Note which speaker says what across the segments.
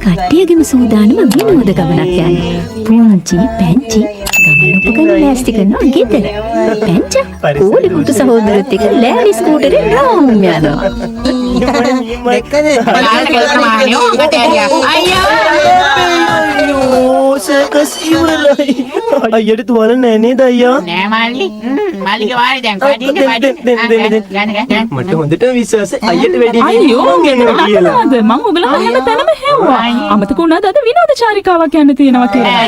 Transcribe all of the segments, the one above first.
Speaker 1: කට්ටියගෙම සූදානම විනෝද ගමනක් යන්න. පුංචි පැංචි ගමන උපකරණ ලෑස්ති කරනවා ගෙදර. පැංචා කෝලි කුටු සහෝදරත් එක්ක ලෑලි ස්කූටරේ රවුම් යනවා.
Speaker 2: සර්කස් ඉවරයි. අයියට තුවාල නෑ නේද අයියා?
Speaker 3: නෑ මල්ලි. මල්ලිගේ වාරි දැන් කඩින්න
Speaker 2: මට හොඳට විශ්වාසයි අයියට වැඩි
Speaker 4: අයියෝ
Speaker 2: මං එනවා කියලා.
Speaker 4: මම ඔයගොල්ලෝ හැම තැනම හෙව්වා. අමතක වුණාද අද විනෝද චාරිකාවක් යන්න තියෙනවා කියලා.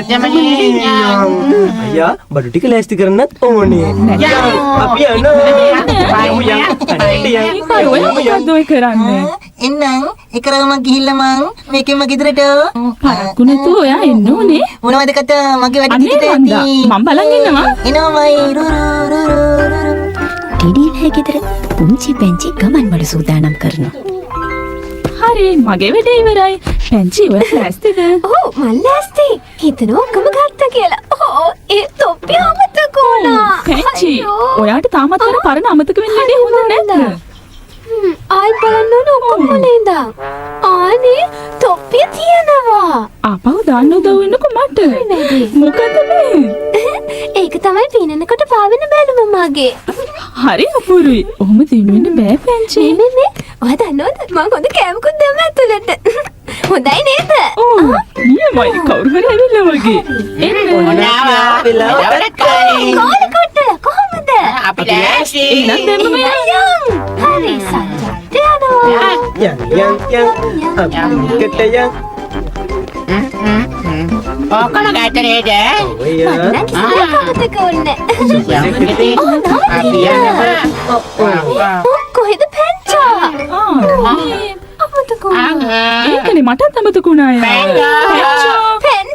Speaker 2: අයියා බඩු ටික ලෑස්ති කරන්නත් ඕනේ. අපි
Speaker 4: මොකද්ද ඔය කරන්නේ?
Speaker 5: එන්නම් එකරම ගිහිල්ලා මං මේකෙම ගෙදරට
Speaker 4: පරක්කු නැතුව ඔයා එන්න ඕනේ.
Speaker 5: මොනවද කතා මගේ වැඩ
Speaker 4: අනේ
Speaker 5: කිව්වට
Speaker 4: වන්දා මම බලන් ඉන්නවා.
Speaker 5: එනවාමයි
Speaker 1: ටිඩීලා ගෙදර පුංචි පැංචි ගමන් වල සූදානම් කරනවා.
Speaker 4: හරි මගේ වැඩේ ඉවරයි. පැංචි ඔය ලෑස්තිද?
Speaker 6: ඔව් මම ලෑස්ති. හිතන ඔක්කොම ගත්තා කියලා. ඕ ඒ තොප්පිය අමතක වුණා.
Speaker 4: පැංචි ඔයාට තාමත් අර පරණ අමතක වෙන්නේ හොඳ නැද්ද?
Speaker 6: ආයි බලන්න ඕන ඔක්කොම නේද? ආනේ තොප්පිය තියනවා.
Speaker 4: ආපහු දාන්න උදව් වෙන්නකෝ මට. මොකද මේ?
Speaker 6: ඒක තමයි පිනනකොට පාවෙන බැලුම මගේ.
Speaker 4: හරි අපුරුයි. ඔහොම දිනුවෙන්න බෑ පැංචි.
Speaker 6: මේ ඔයා දන්නවද මම හොඳ කෑමකුත් දැම්ම ඇතුළට. හොඳයි නේද?
Speaker 4: ඕ නියමයි කවුරු හරි ඇවිල්ලා වගේ. එන්න.
Speaker 6: කාලේ කොට්ටල කොහමද?
Speaker 3: අපි ලෑස්ති.
Speaker 4: එහෙනම් දෙන්නම යන්න.
Speaker 6: හරි සත්‍යයට යනවා.
Speaker 2: යන්
Speaker 3: ඔක්කොම ගැටරේද?
Speaker 6: මට නම් කිසිම කමතක වුණේ නැහැ. කොහෙද පැංචා? අමතක වුණා.
Speaker 4: ඒකනේ මටත් අමතක වුණා යා.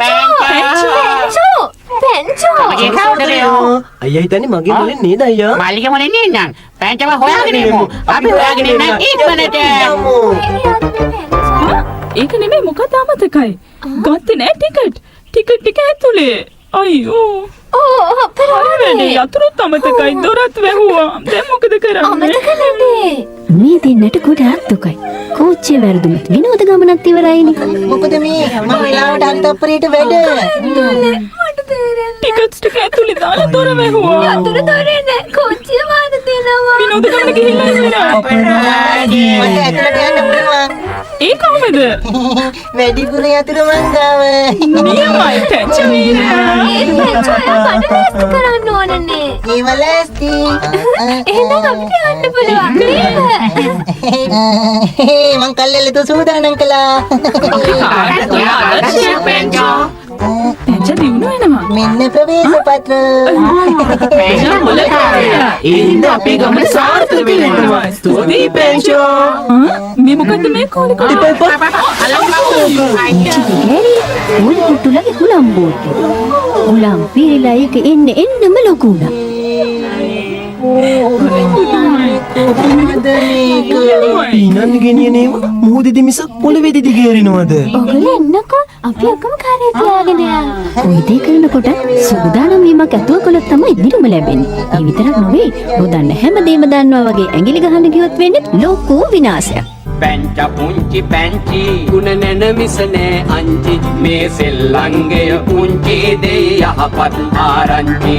Speaker 6: පැංචෝ.
Speaker 2: අයියා හිතන්නේ මගේ මොලෙන් නේද අයියා?
Speaker 3: මල්ලිගේ මොලෙන් නේනම්. පැංචව හොයාගෙන ඉමු. අපි හොයාගෙන ඉන්න ඉක්මනට.
Speaker 4: ඒක නෙමෙයි මොකද අමතකයි. ගත්තේ නෑ ටිකට්. ටික ඇතුලේ. අයියෝ.
Speaker 6: අපරාධේ.
Speaker 4: යතුරුත් අමතකයි. දොරත් වැහුවා. දැන් මොකද කරන්නේ?
Speaker 6: අමතක නෙමෙයි.
Speaker 1: මේ දෙන්නට ගොඩාක් දුකයි. කෝච්චිය වැරදුනත් විනෝද ගමනත් ඉවරයිනේ.
Speaker 5: මොකද මේ මම වෙලාවට හරි තප්පරේට වැඩ
Speaker 4: ටිකට්ස් ටික ඇතුලේ දාලා දොර වැහුවා.
Speaker 6: යතුරු දොරේ නෑ. කොච්චිය වාද දෙනවා.
Speaker 4: විනෝද ගමන ගිහිල්ලා ඉවරයි.
Speaker 5: මට ඇතුළට යන්න පුළුවන්
Speaker 4: ඒ කොහමද?
Speaker 5: වැඩිපුර යතුරු මං ගාව
Speaker 4: නියමයි පැංචි.
Speaker 6: ඒ පැංචෝ බඩ ලෑස්ති කරන්න ඕනනේ.
Speaker 5: ඒව ලෑස්ති
Speaker 6: එහෙනම් අපිට යන්න පුළුවන් නේද?
Speaker 5: මං කල්ලෙල්ලට සූදානම් කළා
Speaker 4: පැංචා දිනුන වෙනවා.
Speaker 5: මෙන්න ප්‍රවේශ පත්‍ර
Speaker 4: පැංචා මොලකාරයා. ඉන්න අපේ ගමන සාර්ථක වෙනවා. ස්තුතියි පැංචා. මේ මොකද්ද මේ කෝලි කොට?
Speaker 1: කෝලි කුට්ටුලගේ හුලම් බෝට්ටු. හුලම් පීරිලා එක එන්නම ලොකු වුණා.
Speaker 2: පීනන්න ගෙනියනේම මුහුදෙදි මිසක් පොළවේදි දිගේරිනවද?
Speaker 6: ඔගොල්ලෝ එන්නකෝ අපි ඔක්කොම කාර්යය තියාගෙන යන්න.
Speaker 1: ওই දේ කරනකොට සූදානම් වීමක් ඇතුව කළොත් තමයි දිනුම ලැබෙන්නේ. ඒ විතරක් නෙවෙයි නොදන්න හැමදේම දන්නවා වගේ ඇඟිලි ගහන්න ගියොත් වෙන්නේ ලොකු විනාශයක්.
Speaker 7: පැංච පුංචි පැංචි ගුණ නැන මිස නෑ අංචි මේ සෙල්ලංගය පුංචි දෙය යහපත් ආරංචි